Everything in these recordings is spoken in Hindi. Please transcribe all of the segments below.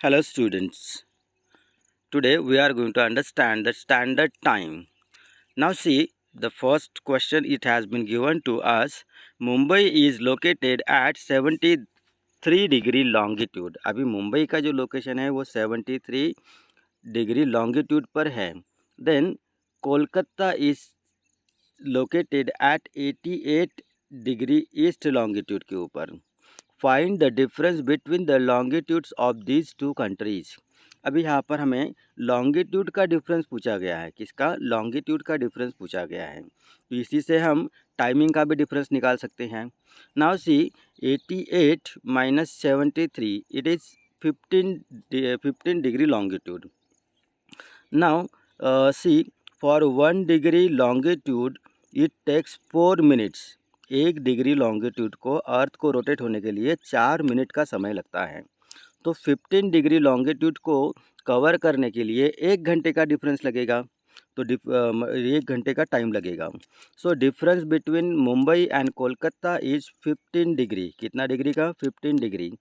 Hello students. Today we are going to understand the standard time. Now see, the first question it has been given to us. Mumbai is located at 73 degree longitude. अभी मुंबई का जो लोकेशन है वो 73 डिग्री लॉन्गिट्यूड पर है. Then Kolkata is located at 88 degree east longitude के ऊपर. Find the difference between the longitudes of these two countries. अभी यहाँ पर हमें लॉन्गिट्यूड का डिफरेंस पूछा गया है. किसका? लॉन्गिट्यूड का डिफरेंस पूछा गया है. तो इसी से हम टाइमिंग का भी डिफरेंस निकाल सकते हैं. Now see 88 minus 73 it is 15 degree longitude. Now see for 1 degree longitude it takes 4 minutes. 1 degree longitude को अर्थ को रोटेट होने के लिए 4 मिनट का समय लगता है. तो 15 डिग्री लॉन्गिट्यूड को कवर करने के लिए 1 घंटे का डिफरेंस लगेगा. तो 1 घंटे का टाइम लगेगा. So difference between Mumbai and Kolkata is 15 degree. कितना डिग्री का? 15 degree.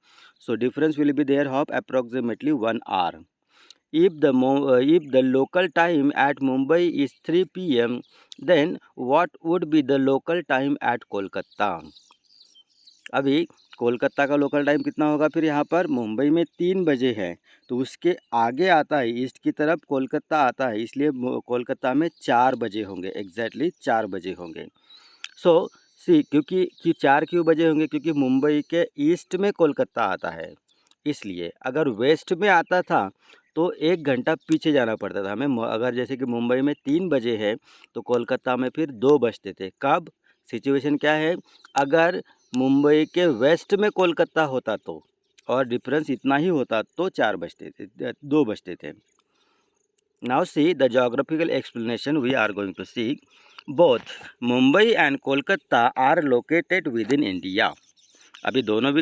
So difference will be there of approximately 1 hour. If the local time at Mumbai is 3 p.m., then what would be the local time at Kolkata? अभी कोलकाता का लोकल टाइम कितना होगा? फिर यहाँ पर मुंबई में 3 बजे है तो उसके आगे आता है, ईस्ट की तरफ कोलकाता आता है, इसलिए कोलकाता में 4 बजे होंगे. एग्जैक्टली 4 बजे होंगे. सो सी क्योंकि 4 क्यों बजे होंगे? क्योंकि मुंबई के ईस्ट में कोलकाता आता है, इसलिए. अगर वेस्ट में आता था तो 1 घंटा पीछे जाना पड़ता था हमें. अगर जैसे कि मुंबई में 3 बजे है तो कोलकाता में फिर 2 बजते थे. कब? सिचुएशन क्या है? अगर मुंबई के वेस्ट में कोलकाता होता तो, और डिफरेंस इतना ही होता तो 4 बजते थे, 2 बजते थे. Now see the geographical explanation we are going to see. Both Mumbai and Kolkata are located within India. अभी दोनों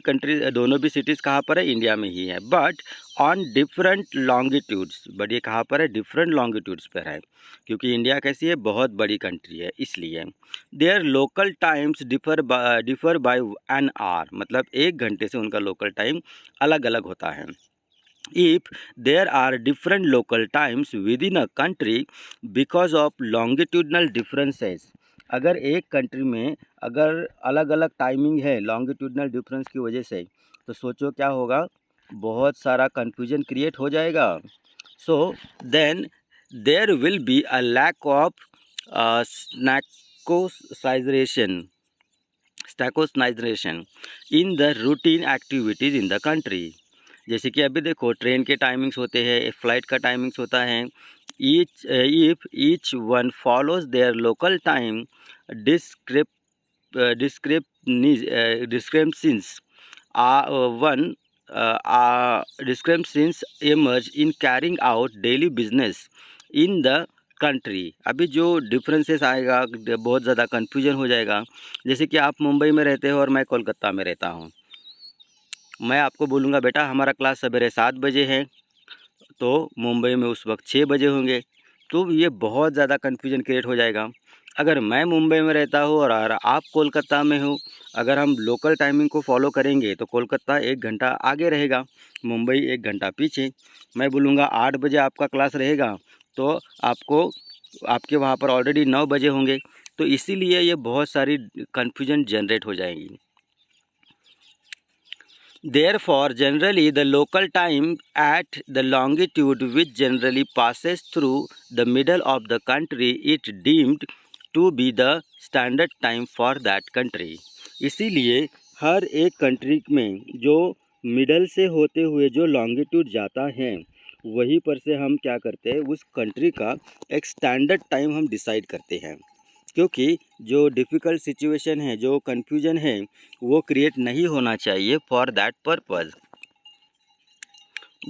भी सिटीज़ कहाँ पर है? इंडिया में ही है. But on different longitudes. But ये कहाँ पर है? डिफरेंट लॉन्गिट्यूड्स पर है, क्योंकि इंडिया कैसी है? बहुत बड़ी कंट्री है, इसलिए. Their local times differ by an hour. मतलब 1 घंटे से उनका लोकल टाइम अलग अलग होता है. If there are different local times within a country because of longitudinal differences. अगर एक कंट्री में अगर अलग अलग टाइमिंग है लॉन्गिट्यूडनल डिफरेंस की वजह से, तो सोचो क्या होगा? बहुत सारा कन्फ्यूजन क्रिएट हो जाएगा. So then there will be a lack of stabilization in the routine activities in the country. जैसे कि अभी देखो ट्रेन के टाइमिंग्स होते हैं, फ़्लाइट का टाइमिंग्स होता है. If each one follows their local time descriptions emerge in carrying out daily business in the country. अभी जो डिफरेंसेस आएगा बहुत ज़्यादा कन्फ्यूजन हो जाएगा. जैसे कि आप मुंबई में रहते हो और मैं कोलकाता में रहता हूँ. मैं आपको बोलूँगा बेटा हमारा क्लास सवेरे 7 बजे है, तो मुंबई में उस वक्त 6 बजे होंगे. तो ये बहुत ज़्यादा कन्फ्यूजन क्रिएट हो जाएगा. अगर मैं मुंबई में रहता हूँ और आप कोलकाता में हो, अगर हम लोकल टाइमिंग को फॉलो करेंगे तो कोलकाता 1 घंटा आगे रहेगा, मुंबई 1 घंटा पीछे. मैं बोलूँगा 8 बजे आपका क्लास रहेगा, तो आपके वहाँ पर ऑलरेडी 9 बजे होंगे. तो इसीलिए ये बहुत सारी कन्फ्यूजन जनरेट हो जाएगी. Therefore, generally the local time at the longitude which generally passes through the middle of the country is deemed to be the standard time for that country. इसीलिए हर एक कंट्री में जो मिडल से होते हुए जो लॉन्गिट्यूड जाता है, वहीं पर से हम क्या करते हैं? उस कंट्री का एक स्टैंडर्ड टाइम हम डिसाइड करते हैं. क्योंकि जो डिफ़िकल्ट सिचुएशन है, जो कन्फ्यूजन है, वो क्रिएट नहीं होना चाहिए. For that purpose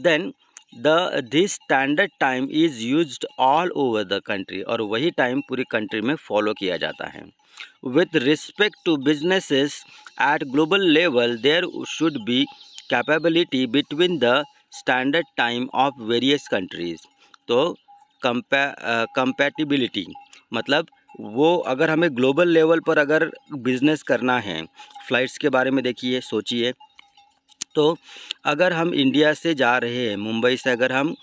then this standard time is used all over the country. और वही टाइम पूरी कंट्री में फॉलो किया जाता है. With respect to businesses at global level there should be capability between the standard time of various countries. तो कंपैटिबिलिटी मतलब वो अगर हमें ग्लोबल लेवल पर अगर बिज़नेस करना है, फ़्लाइट्स के बारे में देखिए, सोचिए. तो अगर हम इंडिया से जा रहे हैं, मुंबई से अगर हम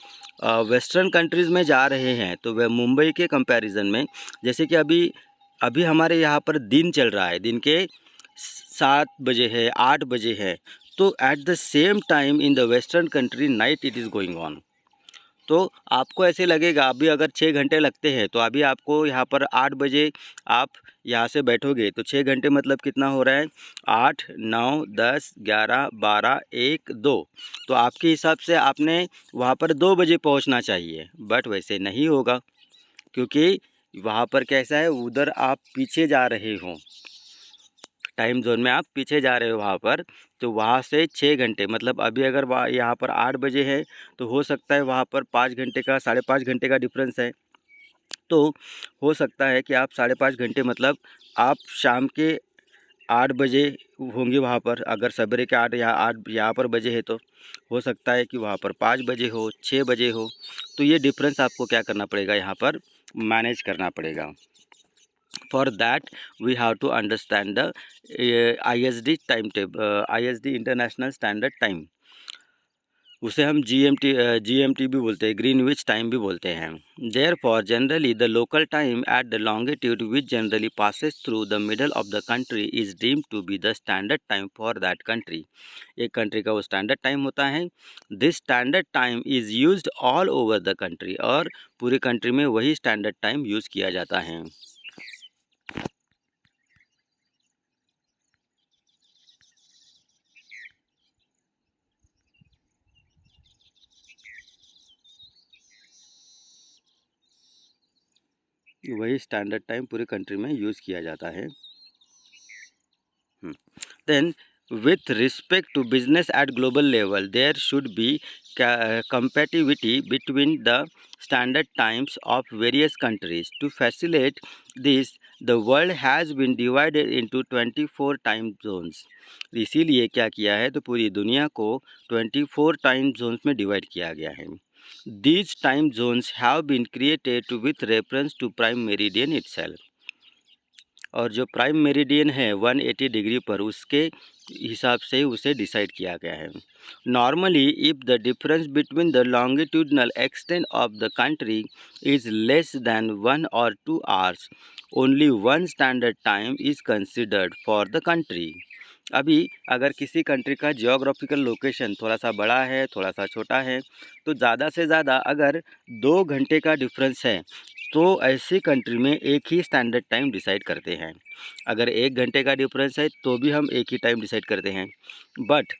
वेस्टर्न कंट्रीज़ में जा रहे हैं, तो वह मुंबई के कंपैरिजन में, जैसे कि अभी अभी हमारे यहाँ पर दिन चल रहा है, दिन के 7 बजे है, 8 बजे है, तो at the same time in the western country night it is going on. तो आपको ऐसे लगेगा अभी अगर 6 घंटे लगते हैं, तो अभी आपको यहाँ पर 8 बजे आप यहाँ से बैठोगे तो 6 घंटे मतलब कितना हो रहा है, 8, 9, 10, 11, 12, 1, 2। तो आपके हिसाब से आपने वहाँ पर 2 बजे पहुँचना चाहिए, बट वैसे नहीं होगा, क्योंकि वहाँ पर कैसा है, उधर आप पीछे जा रहे हो, टाइम जोन में आप पीछे जा रहे हो वहाँ पर, तो वहाँ से 6 घंटे मतलब अभी अगर वहाँ यहाँ पर 8 बजे है, तो हो सकता है वहाँ पर 5 घंटे का, 5.5 घंटे का डिफरेंस है। तो हो सकता है कि आप 5.5 घंटे मतलब आप शाम के 8 बजे होंगे वहाँ पर, अगर सवेरे के 8 या 8 यहाँ पर बजे है, तो हो सकता है कि वहाँ पर 5 बजे हो, 6 बजे हो। तो ये डिफरेंस आपको क्या करना पड़ेगा, यहाँ पर मैनेज करना पड़ेगा। For that we have to understand the ISD timetable, ISD international standard time, उसे हम GMT भी बोलते हैं, ग्रीनविच टाइम भी बोलते हैं। Therefore generally the local time at the longitude which generally passes through the middle of the country is deemed to be the standard time for that country। एक कंट्री का वो स्टैंडर्ड टाइम होता है। This standard time is used all over the country, और पूरी कंट्री में वही स्टैंडर्ड टाइम यूज़ किया जाता है। वही स्टैंडर्ड टाइम पूरी कंट्री में यूज़ किया जाता है। Then with respect to business at global level, there should be compatibility between the standard times of various countries. To facilitate this, the world has been divided into 24 time zones। इसीलिए क्या किया है, तो पूरी दुनिया को 24 टाइम जोन्स में डिवाइड किया गया है। These time zones have been created with reference to prime meridian itself। और जो प्राइम मेरिडियन है 180 डिग्री पर, उसके हिसाब से उसे डिसाइड किया गया है। Normally if the difference between the longitudinal extent of the country is less than 1 और 2 hours, only one standard time is considered for the country. अभी अगर किसी कंट्री का जियोग्राफिकल लोकेशन थोड़ा सा बड़ा है, थोड़ा सा छोटा है, तो ज़्यादा से ज़्यादा अगर 2 घंटे का डिफरेंस है, तो ऐसी कंट्री में एक ही स्टैंडर्ड टाइम डिसाइड करते हैं। अगर 1 घंटे का डिफरेंस है, तो भी हम एक ही टाइम डिसाइड करते हैं। बट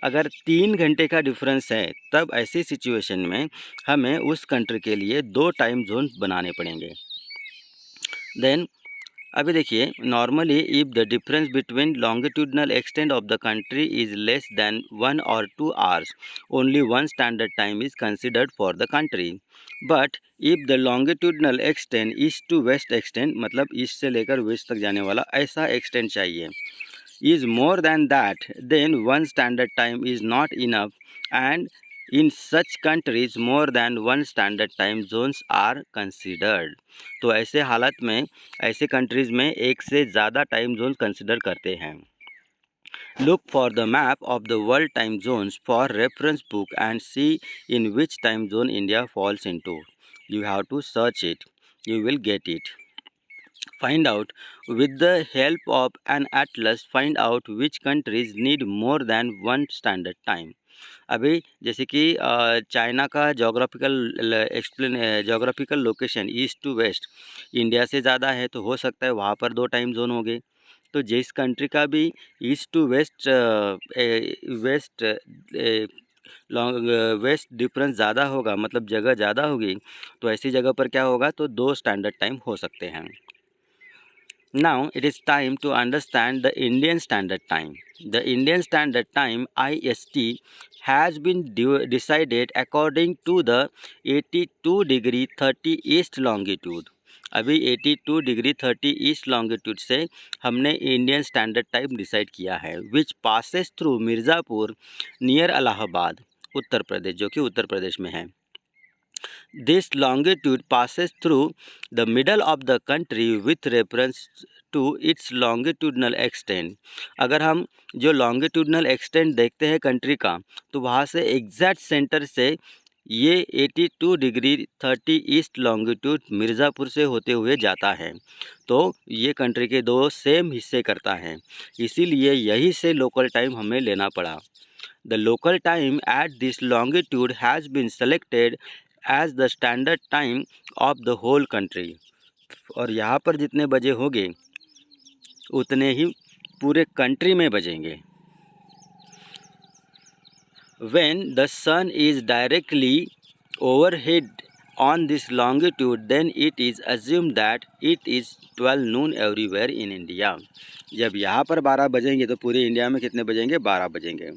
अगर 3 घंटे का डिफरेंस है, तब ऐसी सिचुएशन में हमें उस कंट्री के लिए 2 टाइम जोन बनाने पड़ेंगे। देन अभी देखिए, normally if the difference between longitudinal extent of the country is less than 1 और 2 hours, only one standard time is considered for the country. But if the longitudinal extent east to west extent, मतलब ईस्ट से लेकर वेस्ट तक जाने वाला ऐसा एक्सटेंट चाहिए, is more than that, then one standard time is not enough, and in such countries more than one standard time zones are considered। तो ऐसे हालत में, ऐसे कंट्रीज़ में एक से ज़्यादा टाइम जोन्स कंसिडर करते हैं। Look for the map of the world time zones for reference book and see in which time zone India falls into। You have to search it, you will get it। Find out with the help of an atlas, find out which countries need more than one standard time। अभी जैसे कि चाइना का geographical location east to west India से ज़्यादा है, तो हो सकता है वहाँ पर 2 टाइम जोन होंगे। तो जिस कंट्री का भी east to west long west difference ज़्यादा होगा, मतलब जगह ज़्यादा होगी, तो ऐसी जगह पर क्या होगा, तो 2 स्टैंडर्ड टाइम हो सकते हैं। Now it is time to understand the Indian Standard Time। The Indian Standard Time IST has been decided according to the 82 degree 30 east longitude। अभी 82 डिग्री 30 ईस्ट लॉन्गिट्यूड से हमने इंडियन स्टैंडर्ड टाइम डिसाइड किया है, which passes through Mirzapur near Allahabad, Uttar Pradesh, जो कि उत्तर प्रदेश में है। This longitude passes through the middle of the country with reference to its longitudinal extent. अगर हम जो longitudinal extent देखते हैं कंट्री का, तो वहाँ से एग्जैक्ट सेंटर से ये 82 डिग्री 30 ईस्ट लॉन्गिट्यूड मिर्ज़ापुर से होते हुए जाता है। तो ये कंट्री के दो सेम हिस्से करता है, इसीलिए यही से लोकल टाइम हमें लेना पड़ा। The local time at this longitude has been selected as the standard time of the whole country. और यहाँ पर जितने बजे होंगे उतने ही पूरे कंट्री में बजेंगे। When the sun is directly overhead on this longitude, then it is assumed that it is 12 noon everywhere in India. जब यहाँ पर 12 बजेंगे तो पूरे इंडिया में कितने बजेंगे? 12 बजेंगे।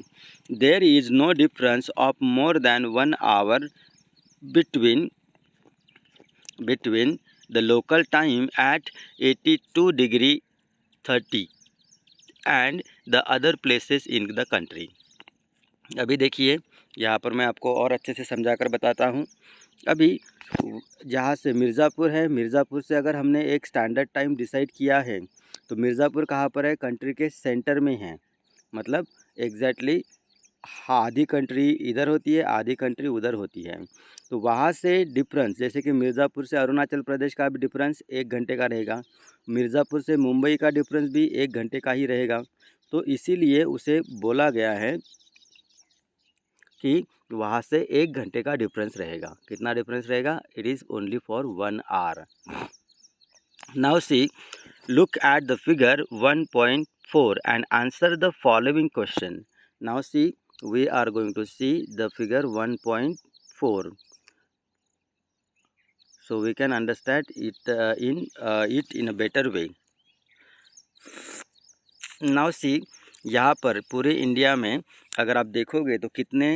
There is no difference of more than 1 hour between the local time at 82 degree 30 and the other places in the country. अभी देखिए यहाँ पर मैं आपको और अच्छे से समझा कर बताता हूँ। अभी जहाँ से मिर्ज़ापुर है, मिर्ज़ापुर से अगर हमने एक स्टैंडर्ड टाइम डिसाइड किया है, तो मिर्ज़ापुर कहाँ पर है? कंट्री के सेंटर में है। मतलब एग्जैक्टली आधी कंट्री इधर होती है, आधी कंट्री उधर होती है। तो वहाँ से डिफरेंस, जैसे कि मिर्ज़ापुर से अरुणाचल प्रदेश का भी डिफरेंस 1 घंटे का रहेगा, मिर्ज़ापुर से मुंबई का डिफरेंस भी 1 घंटे का ही रहेगा। तो इसीलिए उसे बोला गया है कि वहाँ से 1 घंटे का डिफरेंस रहेगा। कितना डिफरेंस रहेगा? It is only for 1 hour. Now see, look at the figure 1.4 and answer the following question. Now see, we are going to see the figure 1.4, so we can understand it in a better way. Now see, यहाँ पर पूरे इंडिया में अगर आप देखोगे तो कितने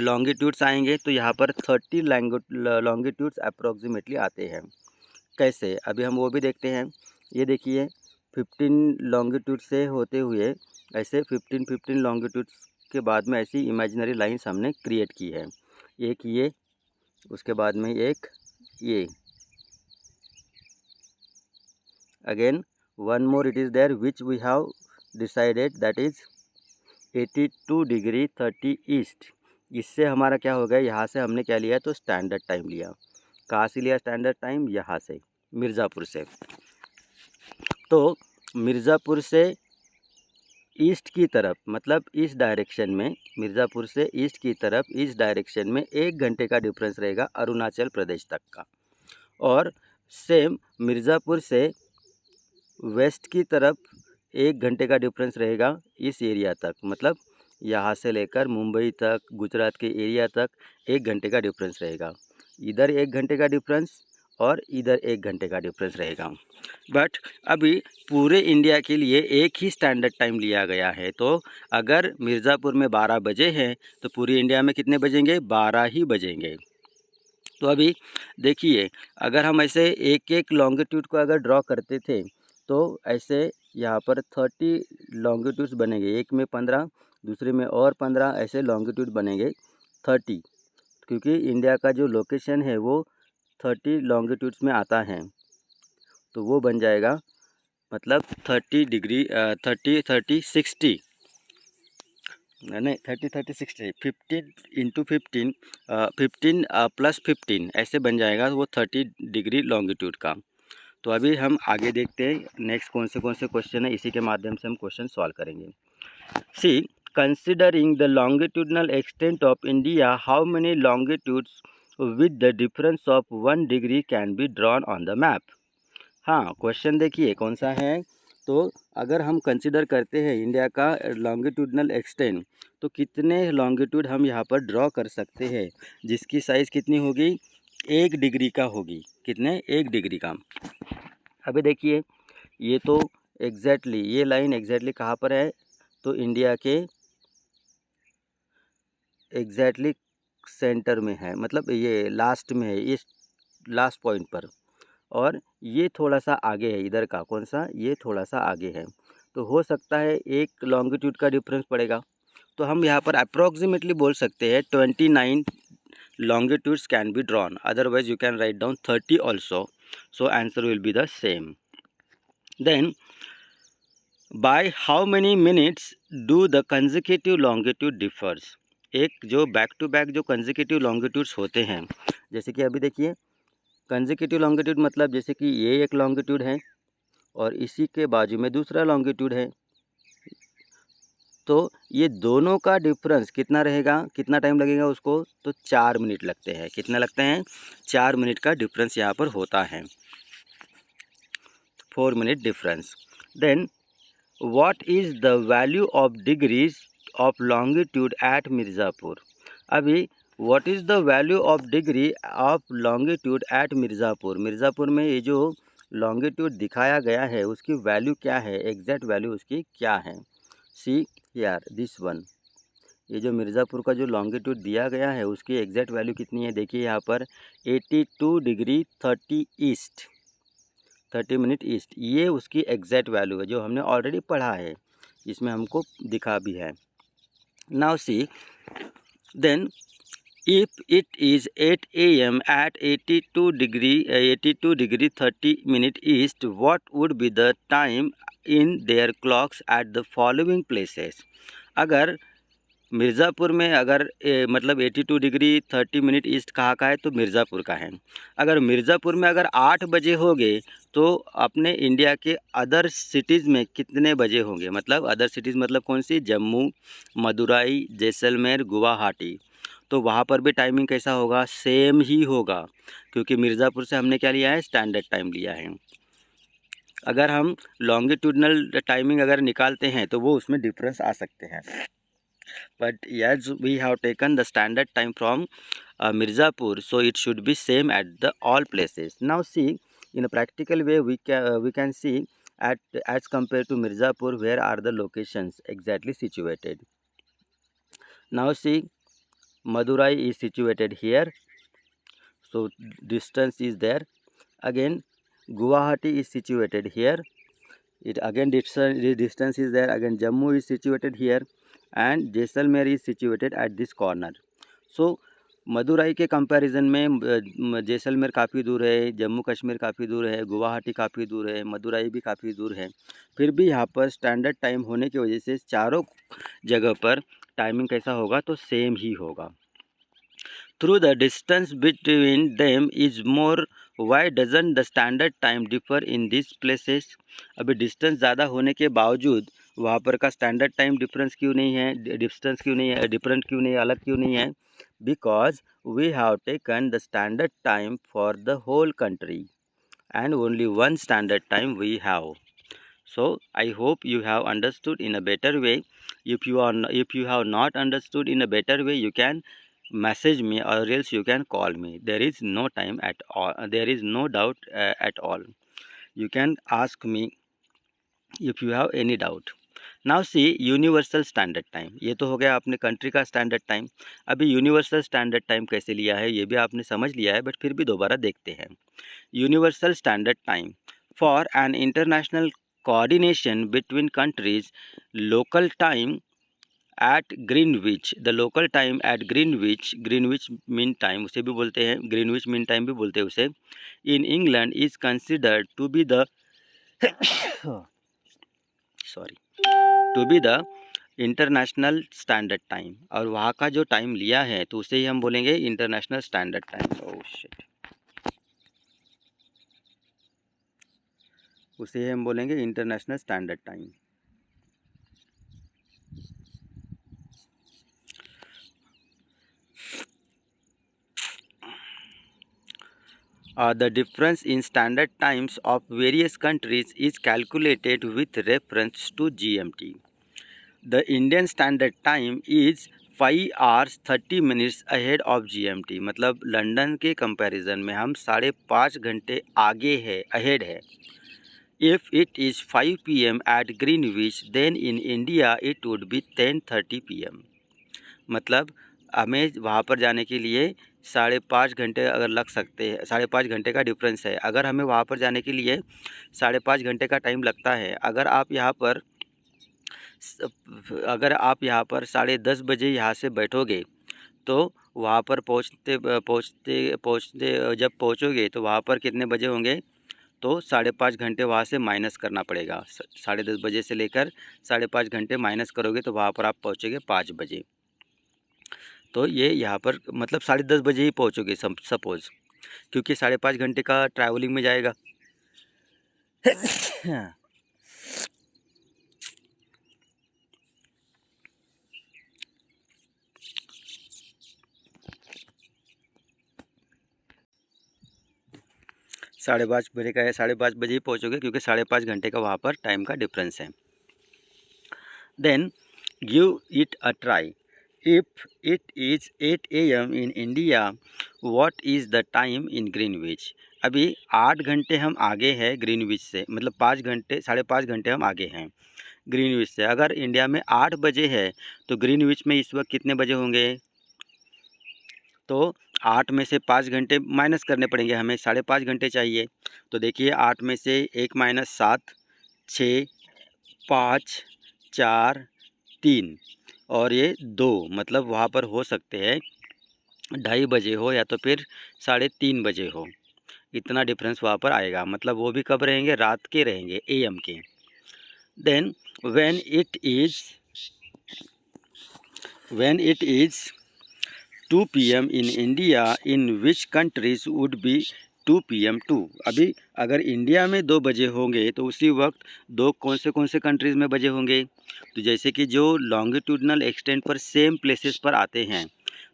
लॉन्गिट्यूड्स आएंगे? तो यहाँ पर 30 लॉन्गिट्यूड्स अप्रोक्सीमेटली आते हैं। कैसे? अभी हम वो भी देखते हैं। ये देखिए 15 लॉन्गिट्यूड से होते हुए ऐसे 15 लॉन्गिट्यूड्स के बाद में ऐसी इमेजिनरी लाइन्स हमने क्रिएट की है। एक ये, उसके बाद में एक ये, again one more it is there which we have decided that is 82 degree 30 east. इससे हमारा क्या हो गया? यहाँ से हमने क्या लिया? तो स्टैंडर्ड टाइम लिया। कहाँ से लिया स्टैंडर्ड टाइम? यहाँ से, मिर्ज़ापुर से। तो मिर्ज़ापुर से ईस्ट की तरफ, मतलब इस डायरेक्शन में, मिर्ज़ापुर से ईस्ट की तरफ इस डायरेक्शन में 1 घंटे का डिफरेंस रहेगा अरुणाचल प्रदेश तक का। और सेम मिर्ज़ापुर से वेस्ट की तरफ 1 घंटे का डिफरेंस रहेगा इस एरिया तक, मतलब यहाँ से लेकर मुंबई तक, गुजरात के एरिया तक 1 घंटे का डिफरेंस रहेगा। इधर 1 घंटे का डिफरेंस और इधर 1 घंटे का डिफरेंस रहेगा। बट अभी पूरे इंडिया के लिए एक ही स्टैंडर्ड टाइम लिया गया है। तो अगर मिर्ज़ापुर में 12 बजे हैं तो पूरी इंडिया में कितने बजेंगे? 12 ही बजेंगे। तो अभी देखिए, अगर हम ऐसे एक एक लॉन्गिट्यूड को अगर ड्रॉ करते थे तो ऐसे यहाँ पर 30 लॉन्गिट्यूड्स बनेंगे। एक में 15, दूसरे में और 15, ऐसे लॉन्गिट्यूड बनेंगे 30, क्योंकि इंडिया का जो लोकेशन है वो 30 लॉन्गिट्यूड्स में आता है। तो वो बन जाएगा, मतलब 30 डिग्री 30 60 नहीं 30 60 15 इंटू 15 15 प्लस 15 ऐसे बन जाएगा वो 30 डिग्री लॉन्गिट्यूड का। तो अभी हम आगे देखते हैं नेक्स्ट कौन से क्वेश्चन है, इसी के माध्यम से हम क्वेश्चन सॉल्व करेंगे। See, considering the longitudinal extent of India, how many longitudes with the difference of 1 degree can be drawn on the map. हाँ, क्वेश्चन देखिए कौन सा है। तो अगर हम कंसिडर करते हैं इंडिया का लॉन्गिट्यूडनल एक्सटेंट, तो कितने लॉन्गिट्यूड हम यहाँ पर ड्रॉ कर सकते हैं जिसकी साइज़ कितनी होगी? 1 डिग्री का होगी। कितने? 1 डिग्री का। अभी देखिए, ये तो एग्जैक्टली ये लाइन एग्जैक्टली कहाँ पर है? तो इंडिया के एग्जैक्टली सेंटर में है, मतलब ये लास्ट में है, इस लास्ट पॉइंट पर। और ये थोड़ा सा आगे है इधर का, कौन सा? ये थोड़ा सा आगे है। तो हो सकता है एक लॉन्गिट्यूड का डिफरेंस पड़ेगा। तो हम यहाँ पर अप्रॉक्सीमेटली बोल सकते हैं 29 longitudes can be drawn. Otherwise you can write down 30 also. So answer will be the same. Then by how many minutes do the consecutive longitude differs? एक जो बैक टू बैक जो consecutive longitudes होते हैं, जैसे कि अभी देखिए consecutive longitude मतलब जैसे कि ये एक longitude है और इसी के बाजू में दूसरा longitude है, तो ये दोनों का डिफरेंस कितना रहेगा, कितना टाइम लगेगा उसको, तो 4 मिनट लगते हैं। कितना लगते हैं? 4 मिनट का डिफरेंस यहाँ पर होता है, 4 minute difference. Then what is the value of degrees of longitude at Mirzapur? अभी what is the value of degree of longitude at Mirzapur? Mirzapur में ये जो लॉन्गिट्यूड दिखाया गया है उसकी वैल्यू क्या है, एग्जैक्ट वैल्यू उसकी क्या है? सी यार दिस वन, ये जो मिर्ज़ापुर का जो लॉन्गिट्यूड दिया गया है उसकी एग्जैक्ट वैल्यू कितनी है? देखिए यहाँ पर 82 डिग्री 30 ईस्ट, 30 मिनट ईस्ट, ये उसकी एग्जैक्ट वैल्यू है जो हमने ऑलरेडी पढ़ा है, इसमें हमको दिखा भी है। Now see then if it is 8 a.m. at 82 degree 30 minute east, what would be the time in their clocks at the following places? अगर मिर्ज़ापुर में अगर मतलब 82 डिग्री 30 मिनट ईस्ट कहाँ का है, तो मिर्ज़ापुर का है। अगर मिर्ज़ापुर में अगर 8 बजे होंगे तो अपने इंडिया के अदर सिटीज़ में कितने बजे होंगे? मतलब अदर सिटीज़ मतलब कौन सी? जम्मू, मदुराई, जैसलमेर, गुवाहाटी। तो वहाँ पर भी टाइमिंग कैसा होगा? सेम ही होगा, क्योंकि मिर्ज़ापुर से हमने क्या लिया है? स्टैंडर्ड टाइम लिया है। अगर हम लॉन्गिट्यूडनल टाइमिंग अगर निकालते हैं तो वो उसमें डिफरेंस आ सकते हैं, but as we have taken the standard time from Mirzapur, so it should be same at the all places. Now see, in a practical way we can see at as compared to Mirzapur, where are the locations exactly situated. Now see, Madurai is situated here, so distance is there. Again Guwahati is situated here, it again distance is there. Again Jammu is situated here and Jaisalmer is situated at this corner. So Madurai के कंपैरिजन में जैसलमेर काफ़ी दूर है, जम्मू कश्मीर काफ़ी दूर है, गुवाहाटी काफ़ी दूर है, मदुराई भी काफ़ी दूर है। फिर भी यहाँ पर स्टैंडर्ड टाइम होने की वजह से चारों जगह पर टाइमिंग कैसा होगा? तो सेम ही होगा। Through the distance between them is more, why doesn't the standard time differ in this places? अभी डिस्टेंस ज़्यादा होने के बावजूद वहाँ पर का स्टैंडर्ड टाइम डिफरेंस क्यों नहीं है, डिस्टेंस क्यों नहीं है, डिफरेंट क्यों नहीं है, अलग क्यों नहीं है? Because we have taken the standard time for the whole country and only one standard time we have. So I hope you have understood in a better way. If you have not understood in a better way, you can message me or else you can call me. There is no time at all, there is no doubt at all. You can ask me if you have any doubt. Now see universal standard time, ये तो हो गया अपने कंट्री का स्टैंडर्ड टाइम। अभी यूनिवर्सल स्टैंडर्ड टाइम कैसे लिया है ये भी आपने समझ लिया है, बट फिर भी दोबारा देखते हैं। Universal standard time for an international coordination between countries, local time at Greenwich, the local time at Greenwich, Greenwich mean time उसे भी बोलते हैं, ग्रीनविच मीन टाइम भी बोलते हैं उसे, in England is considered to be the sorry to be the international standard time, और वहाँ का जो टाइम लिया है तो उसे ही हम बोलेंगे international standard time. Oh shit, उसे हम बोलेंगे international standard time. The difference in standard times of various countries is calculated with reference to GMT. The Indian standard time is 5 hours 30 minutes ahead of GMT, मतलब लंदन के कंपैरिजन में हम 5.5 घंटे आगे है, अहेड है। If it is 5 PM at Greenwich, then in India it would be 10:30 PM. मतलब हमें वहाँ पर जाने के लिए 5.5 घंटे अगर लग सकते हैं, 5.5 घंटे का डिफरेंस है। अगर हमें वहाँ पर जाने के लिए 5.5 घंटे का टाइम लगता है, अगर आप यहाँ पर 10:30 बजे यहाँ से बैठोगे तो वहाँ पर पहुँचते पहुँचते पहुँचते जब पहुँचोगे तो वहाँ पर कितने बजे होंगे, तो 5.5 घंटे वहाँ से माइनस करना पड़ेगा। 10:30 बजे से लेकर 5.5 घंटे माइनस करोगे तो वहाँ पर आप पहुँचोगे 5 बजे। तो ये यहाँ पर मतलब 10:30 बजे ही पहुँचोगे सपोज़, क्योंकि 5.5 घंटे का ट्रैवलिंग में जाएगा। 5:30 बजे का है, 5:30 बजे ही पहुँचोगे क्योंकि 5.5 घंटे का वहाँ पर टाइम का डिफरेंस है। Then give it a try. If it is 8 AM in India, what is the time in Greenwich. अभी 8 घंटे हम आगे हैं ग्रीनविच से, मतलब 5 घंटे 5.5 घंटे हम आगे हैं ग्रीनविच से। अगर इंडिया में 8 बजे है तो ग्रीनविच में इस वक्त कितने बजे होंगे, तो 8 में से 5 घंटे माइनस करने पड़ेंगे, हमें 5.5 घंटे चाहिए। तो देखिए 8 में से 1 माइनस 7, 6, 5, 4, 3 और ये 2, मतलब वहाँ पर हो सकते हैं 2:30 बजे हो या तो फिर 3:30 बजे हो। इतना डिफरेंस वहाँ पर आएगा, मतलब वो भी कब रहेंगे, रात के रहेंगे, AM के। Then when it is 2 PM in India, in which countries would be 2 PM too। अभी अगर इंडिया में 2 बजे होंगे तो उसी वक्त दो कौन से कंट्रीज़ में बजे होंगे, तो जैसे कि जो लॉन्गिट्यूडनल एक्सटेंट पर सेम प्लेसेस पर आते हैं,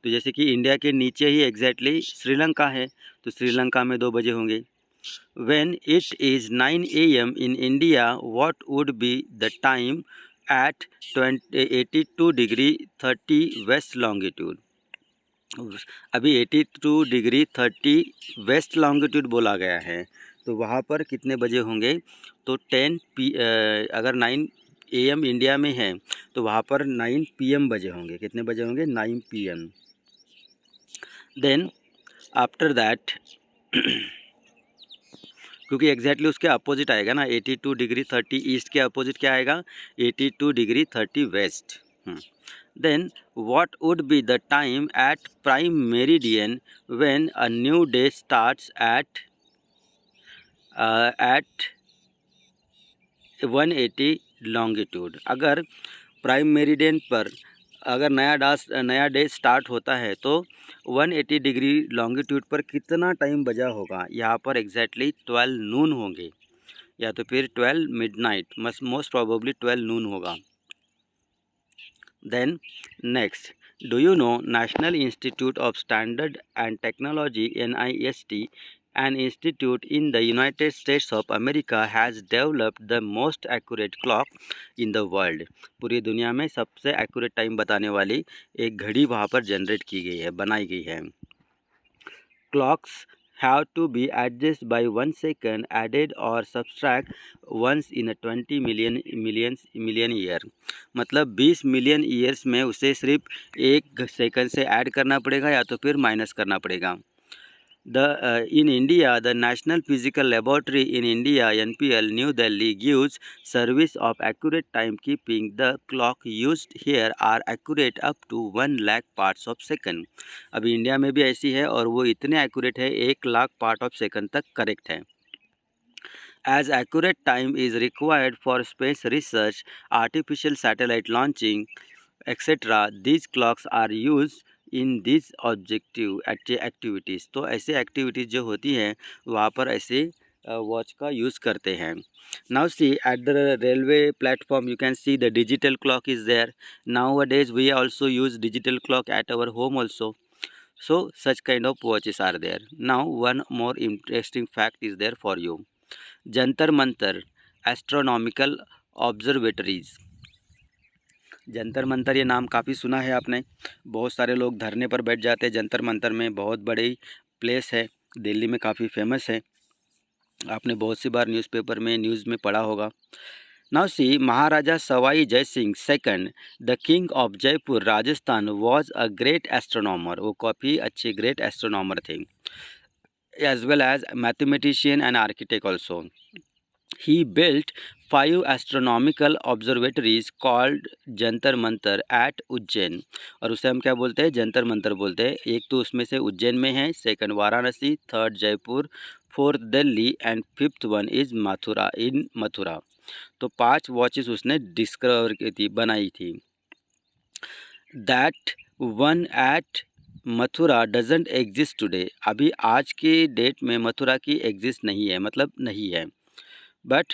तो जैसे कि इंडिया के नीचे ही एग्जैक्टली श्रीलंका है, तो श्रीलंका में 2 बजे होंगे। When it is 9 AM in India, what would be the time at 82 degree 30 west longitude। अभी 82 डिग्री 30 वेस्ट लॉन्गिट्यूड बोला गया है, तो वहाँ पर कितने बजे होंगे, तो अगर 9 AM इंडिया में है तो वहाँ पर 9 PM बजे होंगे। कितने बजे होंगे, 9 PM। देन आफ्टर दैट क्योंकि एग्जैक्टली उसके अपोजिट आएगा ना, 82 डिग्री 30 ईस्ट के अपोजिट क्या आएगा, 82 degree 30 west. Then what would be the time at prime meridian when a new day starts at 180 longitude। अगर प्राइम मेरिडियन पर अगर नया डे स्टार्ट होता है तो 180 डिग्री लॉन्गिट्यूड पर कितना टाइम बजा होगा, यहाँ पर एग्जैक्टली 12 नून होंगे या तो फिर 12 मिडनाइट, मोस्ट प्रोबेबली 12 नून होगा। Then next, do you know National Institute of Standard and Technology NIST, an institute in the United States of America, has developed the most accurate clock in the world। पूरी दुनिया में सबसे एक्यूरेट टाइम बताने वाली एक घड़ी वहाँ पर जनरेट की गई है, बनाई गई है। Clocks have to be adjusted by 1 second, added or subtract once in a 20 million year। मतलब 20 मिलियन ईयर्स में उसे सिर्फ 1 सेकंड से ऐड करना पड़ेगा या तो फिर माइनस करना पड़ेगा। In India, the National Physical Laboratory in India (NPL) New Delhi gives service of accurate timekeeping। The clock used here are accurate up to 1 lakh parts of second। अभी इंडिया में भी ऐसी है और वो इतने एक्यूरेट है 1 लाख पार्ट ऑफ सेकंड तक करेक्ट है। As accurate time is required for space research, artificial satellite launching, etc., these clocks are used in this objective activities. तो ऐसे एक्टिविटीज़ जो होती हैं वहाँ पर ऐसे वॉच का यूज़ करते हैं। Now see at the railway platform you can see the digital clock is there. Nowadays we also use digital clock at our home also. So such kind of watches are there. Now one more interesting fact is there for you। Jantar Mantar astronomical observatories. Jantar Mantar ये नाम काफ़ी सुना है आपने, बहुत सारे लोग धरने पर बैठ जाते हैं जंतर मंतर में, बहुत बड़ी प्लेस है, दिल्ली में काफ़ी फेमस है, आपने बहुत सी बार न्यूज़पेपर में न्यूज़ में पढ़ा होगा। Now see Maharaja Sawai Jai Singh second the king of Jaipur Rajasthan was a great astronomer. वो काफ़ी अच्छे ग्रेट एस्ट्रोनॉमर थे, as well as mathematician and architect also. He built 5 astronomical observatories called Jantar Mantar at Ujjain. और उसे हम क्या बोलते हैं, जंतर मंतर बोलते हैं। एक तो उसमें से उज्जैन में है, second Varanasi, third Jaipur, fourth Delhi and fifth one is Mathura, in Mathura. तो 5 वॉचेस उसने डिस्कवर की थी, बनाई थी। That one at Mathura doesn't exist today. अभी आज के डेट में मथुरा की एग्जिस्ट नहीं है, मतलब नहीं है। But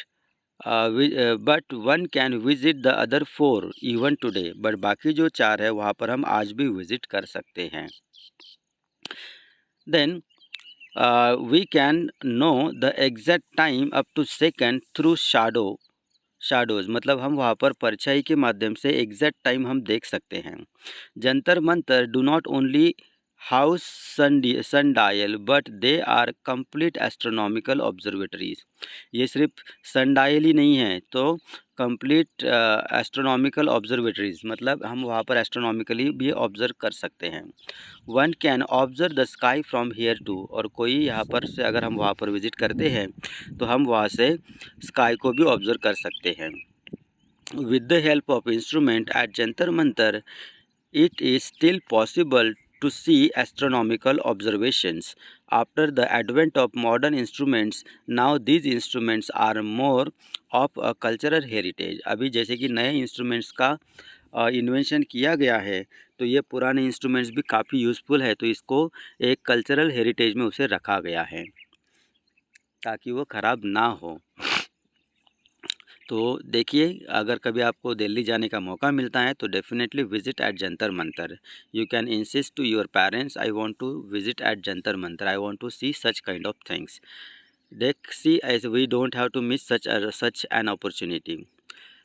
but one can visit the other 4 even today. But बाकी जो 4 है वहाँ पर हम आज भी विजिट कर सकते हैं। Then we can know the exact time up to second through shadows, मतलब हम वहाँ पर परछाई के माध्यम से एग्जैक्ट टाइम हम देख सकते हैं। Jantar Mantar do not only house sun dial but they are complete astronomical observatories. ये सिर्फ सन डायल ही नहीं है, तो कंप्लीट एस्ट्रोनॉमिकल ऑब्जर्वेटरीज, मतलब हम वहाँ पर एस्ट्रोनॉमिकली भी ऑब्जर्व कर सकते हैं। One can observe the sky from here too. और कोई यहाँ पर से अगर हम वहाँ पर विजिट करते हैं तो हम वहाँ से स्काई को भी ऑब्जर्व कर सकते हैं। With the help of instrument at Jantar Mantar it is still possible to see astronomical observations. After the advent of modern instruments, now these instruments are more of a cultural heritage. अभी जैसे कि नए इंस्ट्रूमेंट्स का इन्वेंशन किया गया है, तो ये पुराने इंस्ट्रूमेंट्स भी काफ़ी यूज़फुल है, तो इसको एक कल्चरल हेरिटेज में उसे रखा गया है ताकि वो ख़राब ना हो। तो देखिए, अगर कभी आपको दिल्ली जाने का मौका मिलता है तो definitely visit at Jantar Mantar. You can insist to your parents, I want to visit at Jantar Mantar, I want to see such kind of things. देख see as we don't have to miss such an opportunity.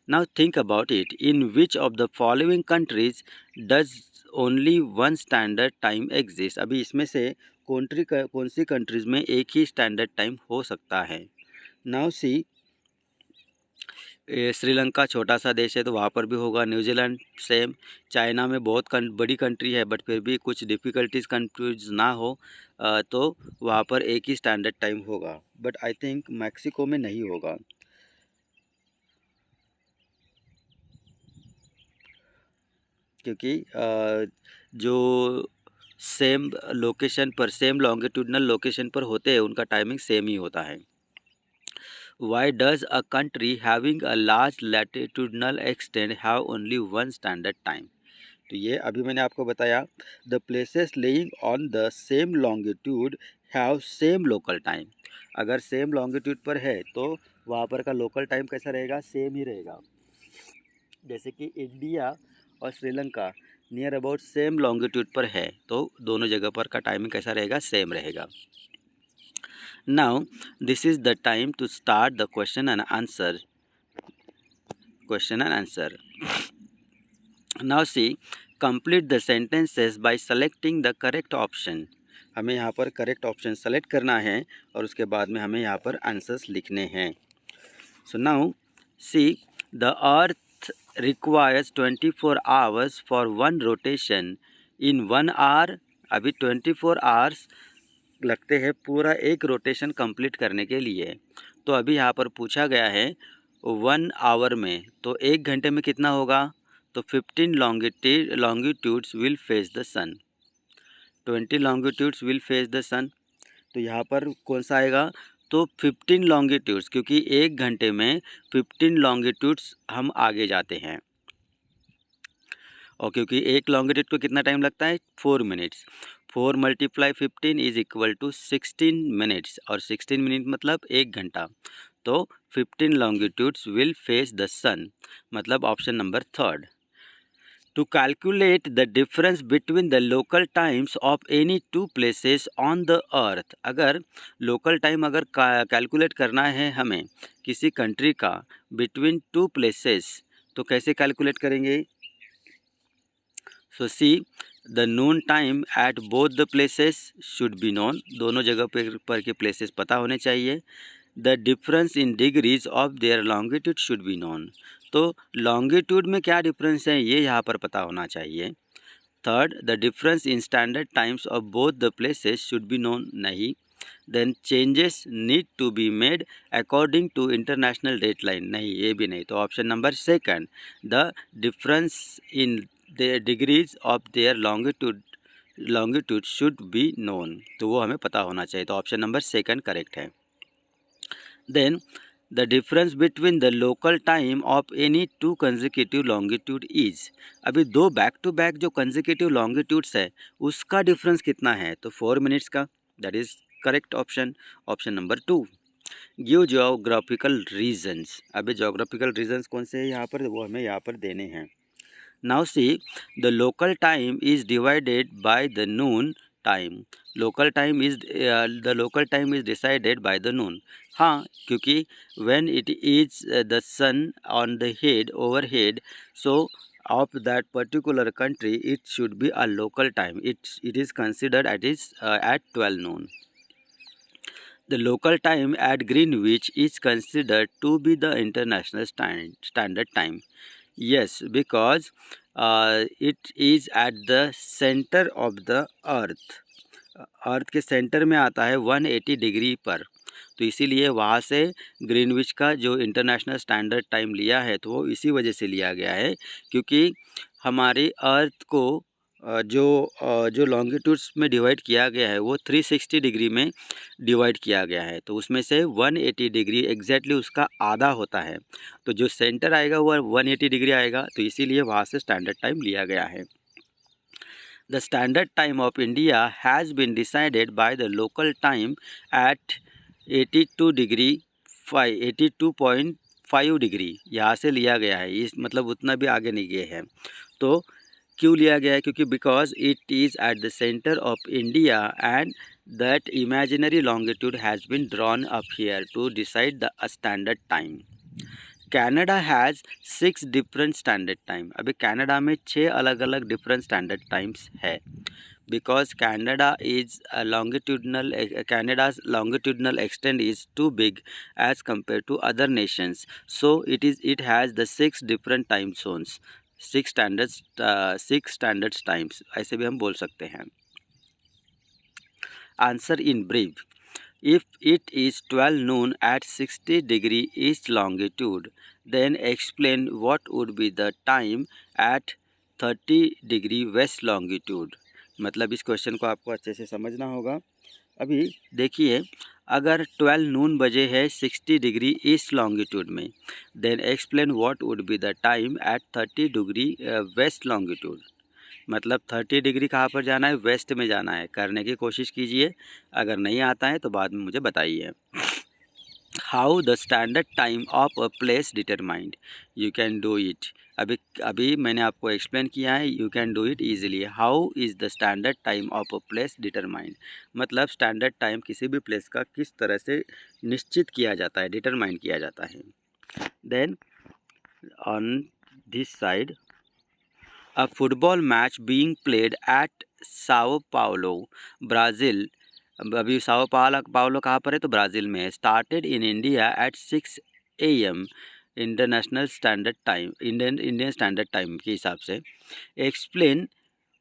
Now think about it, in which of the following countries does only one standard time exist. अभी इसमें से कौन सी कंट्रीज़ में एक ही स्टैंडर्ड टाइम हो सकता है। नाउ सी, श्रीलंका छोटा सा देश है तो वहाँ पर भी होगा। New Zealand same. चाइना में बहुत बड़ी कंट्री है बट फिर भी कुछ डिफ़िकल्टीज कंफ्यूज ना हो तो वहाँ पर एक ही स्टैंडर्ड टाइम होगा। बट आई थिंक मैक्सिको में नहीं होगा, क्योंकि जो सेम लोकेशन पर, सेम लॉन्गिट्यूडनल लोकेशन पर होते हैं उनका टाइमिंग सेम ही होता है। Why does a country having a large latitudinal extent have only one standard time? तो ये अभी मैंने आपको बताया, the places laying on the same longitude have same local time. अगर सेम लॉन्गिट्यूड पर है तो वहाँ पर का लोकल टाइम कैसा रहेगा, सेम ही रहेगा। जैसे कि इंडिया और Sri Lanka near about same longitude पर है तो दोनों जगह पर का टाइमिंग कैसा रहेगा, सेम रहेगा। Now this is the time to start the question and answer. Now see, complete the sentences by selecting the correct option. हमें यहाँ पर करेक्ट ऑप्शन सेलेक्ट करना है और उसके बाद में हमें यहाँ पर आंसर्स लिखने हैं। So now see, the earth requires 24 hours for one rotation in 1 hour. अभी 24 आवर्स लगते हैं पूरा एक रोटेशन कंप्लीट करने के लिए। तो अभी यहाँ पर पूछा गया है 1 आवर में, तो 1 घंटे में कितना होगा, तो 15 longitudes will face the sun, 20 longitudes will face the sun. तो यहाँ पर कौन सा आएगा, तो 15 लॉन्गिट्यूड्स, क्योंकि 1 घंटे में 15 लॉन्गिट्यूड्स हम आगे जाते हैं। और क्योंकि एक लॉन्गिट्यूड को कितना टाइम लगता है, 4 minutes. 4 × 15 is equal to 16 minutes, और 16 मिनट मतलब 1 घंटा। तो 15 longitudes will face the sun, मतलब option number 3rd। To calculate the difference between the local times of any 2 places on the earth. अगर लोकल टाइम अगर कैलकुलेट करना है हमें किसी कंट्री का बिटवीन 2 प्लेसेस, तो कैसे कैलकुलेट करेंगे। So see, the noon time at both the places should be known. दोनों जगह पर के प्लेसेस पता होने चाहिए। The difference in degrees of their longitude should be known. तो लॉन्गिट्यूड में क्या डिफरेंस है ये यहाँ पर पता होना चाहिए। 3rd, the difference in standard times of both the places should be known. नहीं, then changes need to be made according to international deadline, नहीं ये भी नहीं। तो option number second, the difference in the degrees of their longitude should be known, तो वो हमें पता होना चाहिए। तो ऑप्शन नंबर सेकंड करेक्ट है। Then the difference between the local time of any two consecutive longitude is, अभी दो बैक टू बैक जो कंसेक्यूटिव लॉन्गिट्यूड्स है उसका डिफरेंस कितना है, तो 4 मिनट्स का, that is correct option. Option number 2, give geographical reasons, अभी जोग्राफिकल रीजन्स कौन से हैं यहाँ पर, वो हमें यहाँ पर देने हैं। Now see, the local time is divided by the noon time. The local time is decided by the noon. हाँ, क्योंकि when it is the sun on the head overhead, so of that particular country it should be a local time. It is considered at 12 noon. The local time at Greenwich is considered to be the international standard time. Yes, because it is at the center of the earth. अर्थ के सेंटर में आता है 180 डिग्री पर, तो इसीलिए वहाँ से ग्रीनविच का जो इंटरनेशनल स्टैंडर्ड टाइम लिया है तो वो इसी वजह से लिया गया है, क्योंकि हमारी अर्थ को जो लॉन्गिट्यूड्स में डिवाइड किया गया है वो 360 डिग्री में डिवाइड किया गया है, तो उसमें से 180 डिग्री एग्जैक्टली उसका आधा होता है, तो जो सेंटर आएगा वो 180 डिग्री आएगा, तो इसीलिए वहाँ से स्टैंडर्ड टाइम लिया गया है। The standard time of India has been decided by the local time at 82 degree 82.5 degree, यहाँ से लिया गया है, इस मतलब उतना भी आगे नहीं गए हैं। तो क्यों लिया गया है, क्योंकि because it is at the centre of India and that imaginary longitude has been drawn up here to decide the standard time. Canada has 6 different standard time, अभी कनाडा में 6 अलग अलग डिफरेंट स्टैंडर्ड टाइम्स है, because Canada's longitudinal extent is too big as compared to other nations, so it has the 6 different time zones, 6 standards times, ऐसे भी हम बोल सकते हैं। Answer in brief, if it is 12 noon at 60 degree east longitude, then explain what would be the time at 30 degree west longitude। मतलब इस क्वेश्चन को आपको अच्छे से समझना होगा। अभी देखिए, अगर 12 नून बजे है 60 डिग्री ईस्ट लॉन्गिट्यूड में, then explain what would be the time at 30 degree west longitude, मतलब 30 डिग्री कहाँ पर जाना है, वेस्ट में जाना है, करने की कोशिश कीजिए, अगर नहीं आता है तो बाद में मुझे बताइए। How the standard time of a place determined, you can do it, अभी मैंने आपको एक्सप्लेन किया है, you can do it easily. How is the standard time of a place determined, मतलब स्टैंडर्ड टाइम किसी भी प्लेस का किस तरह से निश्चित किया जाता है, डिटरमाइन किया जाता है। Then on this side, a football match being played at Sao Paulo, Brazil, अभी साओ पाउलो कहाँ पर है, तो ब्राज़ील में है, started in India at 6 AM international standard time, Indian standard time के हिसाब से। Explain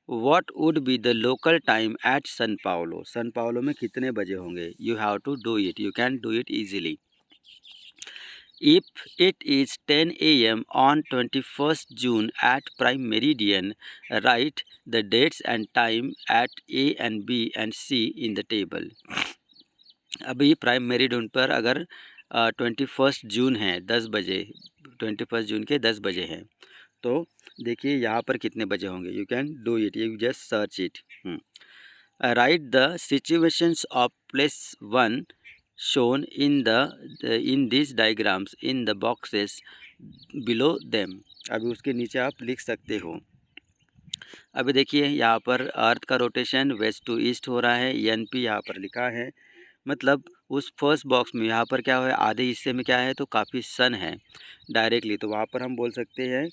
what would be the local time at San Paulo में कितने बजे होंगे, you have to do it, you can do it easily. If it is 10 AM on 21st June at prime meridian, write the dates and time at A and B and C in the table। अभी प्राइम मेरिडियन पर अगर 21 जून है 10 बजे, 21 जून के 10 बजे हैं, तो देखिए यहाँ पर कितने बजे होंगे, you can do it, you just search it. Right the situations of place 1 shown in these diagrams in the boxes below them, अभी उसके नीचे आप लिख सकते हो। अभी देखिए यहाँ पर अर्थ का रोटेशन वेस्ट टू ईस्ट हो रहा है, NP यहाँ पर लिखा है, मतलब उस फर्स्ट बॉक्स में यहाँ पर क्या है, आधे हिस्से में क्या है, तो काफ़ी सन है डायरेक्टली, तो वहाँ पर हम बोल सकते हैं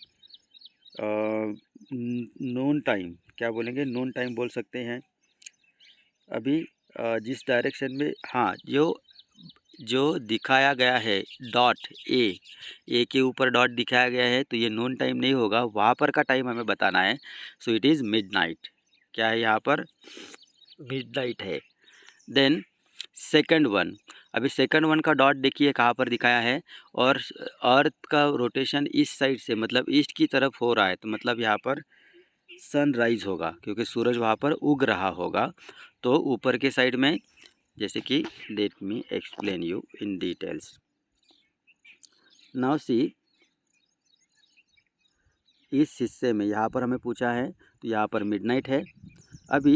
नून टाइम, क्या बोलेंगे, नून टाइम बोल सकते हैं। अभी जिस डायरेक्शन में, हाँ, जो दिखाया गया है डॉट ए के ऊपर डॉट दिखाया गया है, तो ये नून टाइम नहीं होगा, वहाँ पर का टाइम हमें बताना है, सो इट इज़ मिडनाइट, क्या है यहाँ पर, मिडनाइट है। देन सेकंड वन, अभी सेकंड वन का डॉट देखिए कहाँ पर दिखाया है, और अर्थ का रोटेशन इस साइड से मतलब ईस्ट की तरफ हो रहा है, तो मतलब यहाँ पर सनराइज होगा क्योंकि सूरज वहाँ पर उग रहा होगा। तो ऊपर के साइड में, जैसे कि let me explain you in details. Now see, इस हिस्से में यहाँ पर हमें पूछा है तो यहाँ पर मिडनाइट है। अभी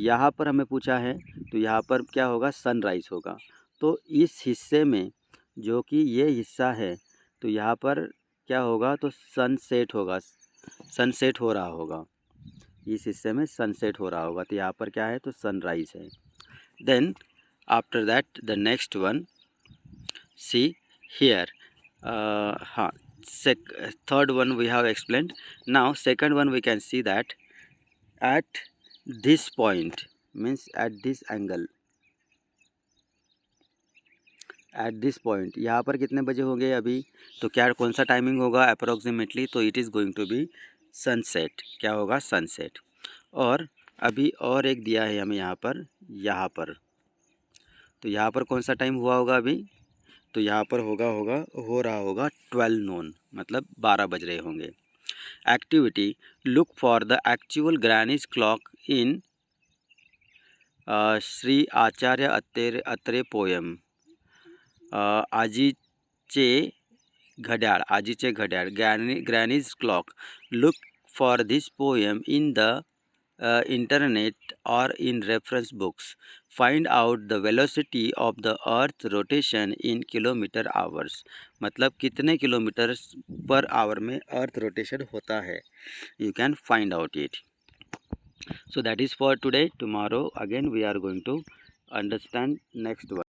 यहाँ पर हमें पूछा है तो यहाँ पर क्या होगा, सनराइज होगा। तो इस हिस्से में जो कि ये हिस्सा है तो यहाँ पर क्या होगा, तो सनसेट होगा, सनसेट हो रहा होगा। इस हिस्से में सनसेट हो रहा होगा, तो यहाँ पर क्या है, तो सनराइज है। Then after that the next one, see here, हाँ, third one we have explained. Now second one we can see that at this point means at this angle, at this point यहाँ पर कितने बजे होंगे अभी, तो क्या कौन सा टाइमिंग होगा अप्रोक्सीमेटली, तो it is going to be sunset. क्या होगा, सनसेट। और अभी और एक दिया है हमें यहाँ पर, तो यहाँ पर कौन सा टाइम हुआ होगा अभी, तो यहाँ पर हो रहा होगा 12 नून, मतलब 12 बज रहे होंगे। Activity, look for the actual granny's clock in Shri Acharya Atre poem. आजीचे घड्याळ granny's clock. Look for this poem in the internet or in reference books. Find out the velocity of the earth rotation in kilometer hours. मतलब कितने किलोमीटर पर आवर में अर्थ रोटेशन होता है, you can find out it. So that is for today. Tomorrow again we are going to understand next one.